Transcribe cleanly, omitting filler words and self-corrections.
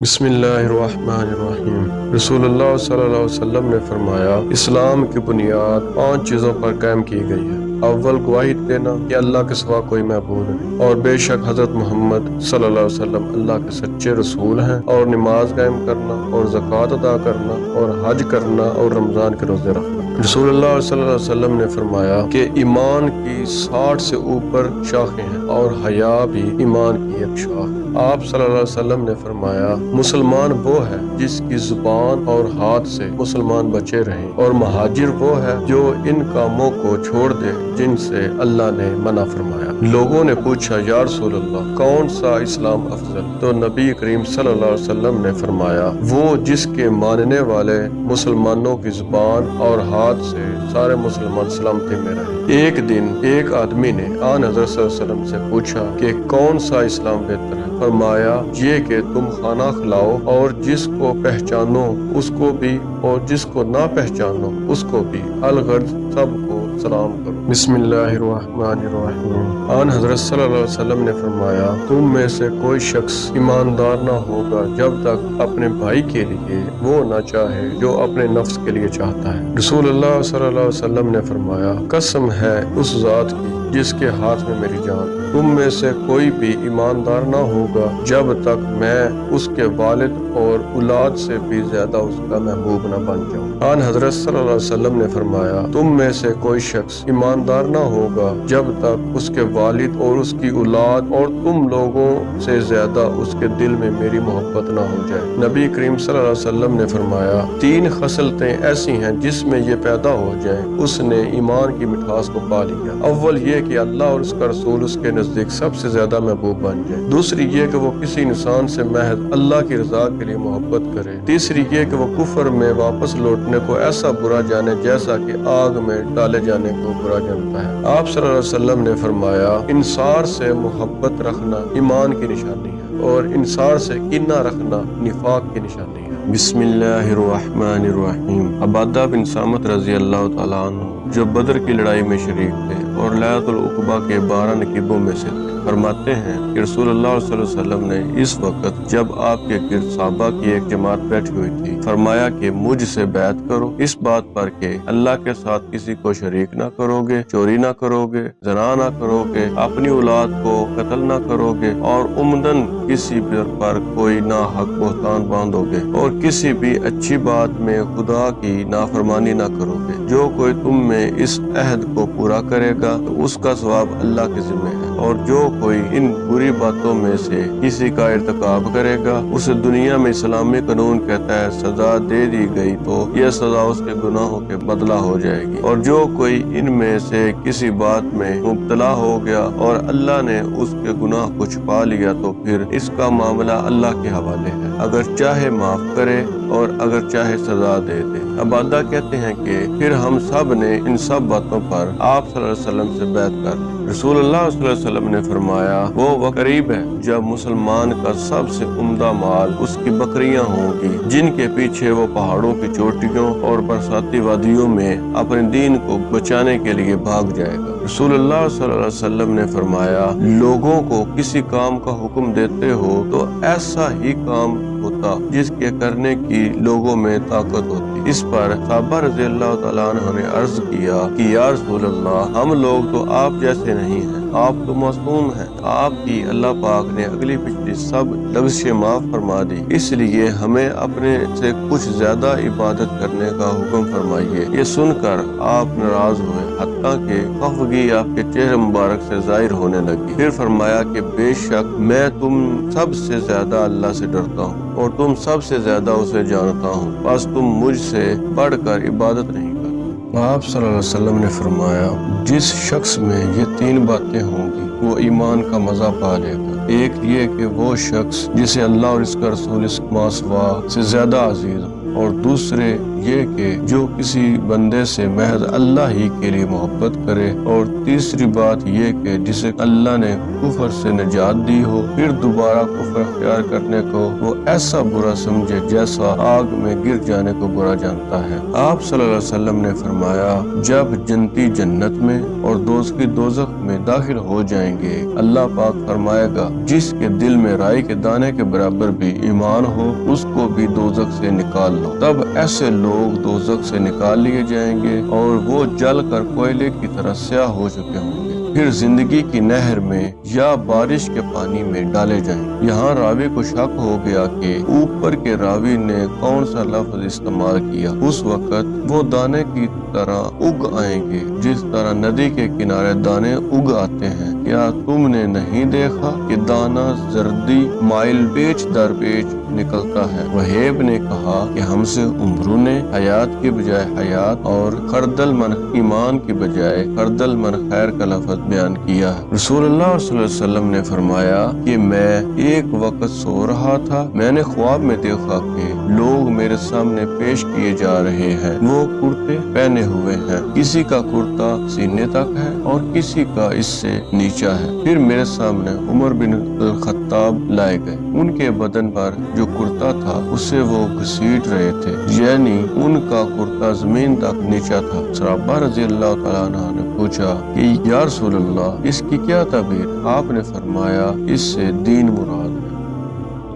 بسم اللہ الرحمن الرحیم۔ رسول اللہ صلی اللہ علیہ وسلم نے فرمایا، اسلام کی بنیاد 5 چیزوں پر قائم کی گئی ہے۔ اول، گواہی دینا کہ اللہ کے سوا کوئی معبود نہیں، اور بے شک حضرت محمد صلی اللہ علیہ وسلم اللہ کے سچے رسول ہیں، اور نماز قائم کرنا، اور زکوٰۃ ادا کرنا، اور حج کرنا، اور رمضان کے روزے رکھنا۔ رسول اللہ صلی اللہ علیہ وسلم نے فرمایا کہ ایمان کی 60 سے اوپر شاخیں ہیں، اور حیا بھی ایمان کی ایک شاخ ہے۔ آپ صلی اللہ علیہ وسلم نے فرمایا، مسلمان وہ ہے جس کی زبان اور ہاتھ سے مسلمان بچے رہیں، اور مہاجر وہ ہے جو ان کاموں کو چھوڑ دے جن سے اللہ نے منع فرمایا۔ لوگوں نے پوچھا، یا رسول اللہ، کون سا اسلام افضل؟ تو نبی کریم صلی اللہ علیہ وسلم نے فرمایا، وہ جس کے ماننے والے مسلمانوں کی زبان اور ہاتھ سے سارے مسلمان سلامتی میں رہیں۔ ایک دن ایک آدمی نے آن حضرت صلی اللہ علیہ وسلم سے پوچھا کہ کون سا اسلام بہتر ہے؟ فرمایا، یہ کہ تم کھانا کھلاؤ اور جس کو پہچانو اس کو بھی، اور جس کو نہ پہچانو اس کو بھی، الغرض سب کو سلام کرو۔ بسم اللہ الرحمن الرحیم۔ آن حضرت صلی اللہ علیہ وسلم نے فرمایا، تم میں سے کوئی شخص ایماندار نہ ہوگا جب تک اپنے بھائی کے لیے وہ نہ چاہے جو اپنے نفس کے لیے چاہتا ہے۔ رسول اللہ صلی اللہ علیہ وسلم نے فرمایا، قسم ہے اس ذات کی جس کے ہاتھ میں میری جان ہے، تم میں سے کوئی بھی ایماندار نہ ہوگا جب تک میں اس کے والد اور اولاد سے بھی زیادہ اس کا محبوب نہ بن جاؤں۔ آن حضرت صلی اللہ علیہ وسلم نے فرمایا، تم میں سے کوئی شخص ایماندار نہ ہوگا جب تک اس کے والد اور اس کی اولاد اور تم لوگوں سے زیادہ اس کے دل میں میری محبت نہ ہو جائے۔ نبی کریم صلی اللہ علیہ وسلم نے فرمایا، 3 خصلتیں ایسی ہیں جس میں یہ پیدا ہو جائیں اس نے ایمان کی مٹھاس کو پا لیا۔ اول یہ کہ اللہ اور اس کا رسول اس کے نزدیک سب سے زیادہ محبوب بن جائے۔ دوسری یہ کہ وہ کسی انسان سے محض اللہ کی رضا کے لیے محبت کرے۔ تیسری یہ کہ وہ کفر میں واپس لوٹنے کو ایسا برا جانے جیسا کہ آگ میں ڈالے جانے کو برا جانتا ہے۔ آپ صلی اللہ علیہ وسلم نے فرمایا، انصار سے محبت رکھنا ایمان کی نشانی ہے، اور انصار سے کینہ رکھنا نفاق کی نشانی ہے۔ بسم اللہ الرحمن الرحیم۔ عبادہ بن صامت رضی اللہ تعالیٰ عنہ، جو بدر کی لڑائی میں شریک تھے اور لیلۃ العقبہ کے 12 نقیبوں میں سے تھے، فرماتے ہیں کہ رسول اللہ صلی اللہ علیہ وسلم نے اس وقت جب آپ کے گرد صحابہ کی ایک جماعت بیٹھی ہوئی تھی، فرمایا کہ مجھ سے بیعت کرو اس بات پر کہ اللہ کے ساتھ کسی کو شریک نہ کرو گے، چوری نہ کرو گے، زنا نہ کرو گے، اپنی اولاد کو قتل نہ کرو گے، اور عمدن کسی پر کوئی ناحق بہتان باندھو گے، اور کسی بھی اچھی بات میں خدا کی نافرمانی نہ کرو گے۔ جو کوئی تم میں اس عہد کو پورا کرے گا تو اس کا ثواب اللہ کے ذمہ ہے، اور جو کوئی ان بری باتوں میں سے کسی کا ارتکاب کرے گا اسے دنیا میں اسلامی قانون کے تحت سزا دے دی گئی تو یہ سزا اس کے گناہوں کے بدلہ ہو جائے گی، اور جو کوئی ان میں سے کسی بات میں مبتلا ہو گیا اور اللہ نے اس کے گناہ کو چھپا لیا تو پھر اس کا معاملہ اللہ کے حوالے ہے، اگر چاہے معاف کرے اور اگر چاہے سزا دے دے۔ عبادہ کہتے ہیں کہ پھر ہم سب نے ان سب باتوں پر آپ صلی اللہ علیہ وسلم سے بیعت کر لی۔ رسول اللہ صلی اللہ علیہ وسلم نے فرمایا، وہ وقت قریب ہے جب مسلمان کا سب سے عمدہ مال اس کی بکریاں ہوں گی، جن کے پیچھے وہ پہاڑوں کی چوٹیوں اور برساتی وادیوں میں اپنے دین کو بچانے کے لیے بھاگ جائے گا۔ رسول اللہ صلی اللہ علیہ وسلم نے فرمایا، لوگوں کو کسی کام کا حکم دیتے ہو تو ایسا ہی کام ہوتا جس کے کرنے کی لوگوں میں طاقت ہوتی۔ اس پر صحابہ رضی اللہ تعالیٰ عنہ نے عرض کیا کہ یا رسول اللہ، ہم لوگ تو آپ جیسے نہیں ہیں، آپ تو معصوم ہیں، آپ کی اللہ پاک نے اگلی پچھلی سب لغزشیں معاف فرما دی، اس لیے ہمیں اپنے سے کچھ زیادہ عبادت کرنے کا حکم فرمائیے۔ یہ سن کر آپ ناراض ہوئے، حتیٰ کہ خفگی آپ کے چہرے مبارک سے ظاہر ہونے لگی۔ پھر فرمایا کہ بے شک میں تم سب سے زیادہ اللہ سے ڈرتا ہوں اور تم سب سے زیادہ اسے جانتا ہوں، بس تم مجھ سے بڑھ کر عبادت نہیں کرتے۔ آپ صلی اللہ علیہ وسلم نے فرمایا، جس شخص میں یہ 3 باتیں ہوں گی وہ ایمان کا مزہ پا لے گا۔ ایک یہ کہ وہ شخص جسے اللہ اور اس کا رسول اس ماسوا سے زیادہ عزیز ہو، اور دوسرے یہ کہ جو کسی بندے سے محض اللہ ہی کے لیے محبت کرے، اور تیسری بات یہ کہ جسے اللہ نے کفر سے نجات دی ہو، پھر دوبارہ کفر اختیار کرنے کو وہ ایسا برا سمجھے جیسا آگ میں گر جانے کو برا جانتا ہے۔ آپ صلی اللہ علیہ وسلم نے فرمایا، جب جنتی جنت میں اور دوزخی دوزخ میں داخل ہو جائیں گے، اللہ پاک فرمائے گا جس کے دل میں رائی کے دانے کے برابر بھی ایمان ہو اس کو بھی دوزخ سے نکال لو۔ تب ایسے لوگ دوزخ سے نکال لیے جائیں گے اور وہ جل کر کوئلے کی طرح سیاہ ہو چکے ہوں گے، پھر زندگی کی نہر میں یا بارش کے پانی میں ڈالے جائیں۔ یہاں راوی کو شک ہو گیا کہ اوپر کے راوی نے کون سا لفظ استعمال کیا۔ اس وقت وہ دانے کی طرح اگ آئیں گے جس طرح ندی کے کنارے دانے اگ آتے ہیں۔ کیا تم نے نہیں دیکھا کہ دانہ زردی مائل پیچ در پیچ نکلتا ہے؟ وہیب نے کہا کہ ہم سے عمروں نے حیات کے بجائے حیات اور خردل من ایمان کی بجائے خردل من خیر کا لفظ بیان کیا ہے۔ رسول اللہ صلی اللہ علیہ وسلم نے فرمایا کہ میں ایک وقت سو رہا تھا، میں نے خواب میں دیکھا کہ لوگ میرے سامنے پیش کیے جا رہے ہیں، وہ کرتے پہنے ہوئے ہیں، کسی کا کرتا سینے تک ہے اور کسی کا اس سے نیچا ہے۔ پھر میرے سامنے عمر بن الخطاب لائے گئے، ان کے بدن پر جو کرتا تھا اسے وہ گھسیٹ رہے تھے، یعنی ان کا کرتا زمین تک نیچا تھا۔ صحابہ رضی اللہ تعالیٰ عنہ نے پوچھا کہ یا رسول اللہ اس کی کیا تعبیر؟ آپ نے فرمایا اس سے دین مراد ہے۔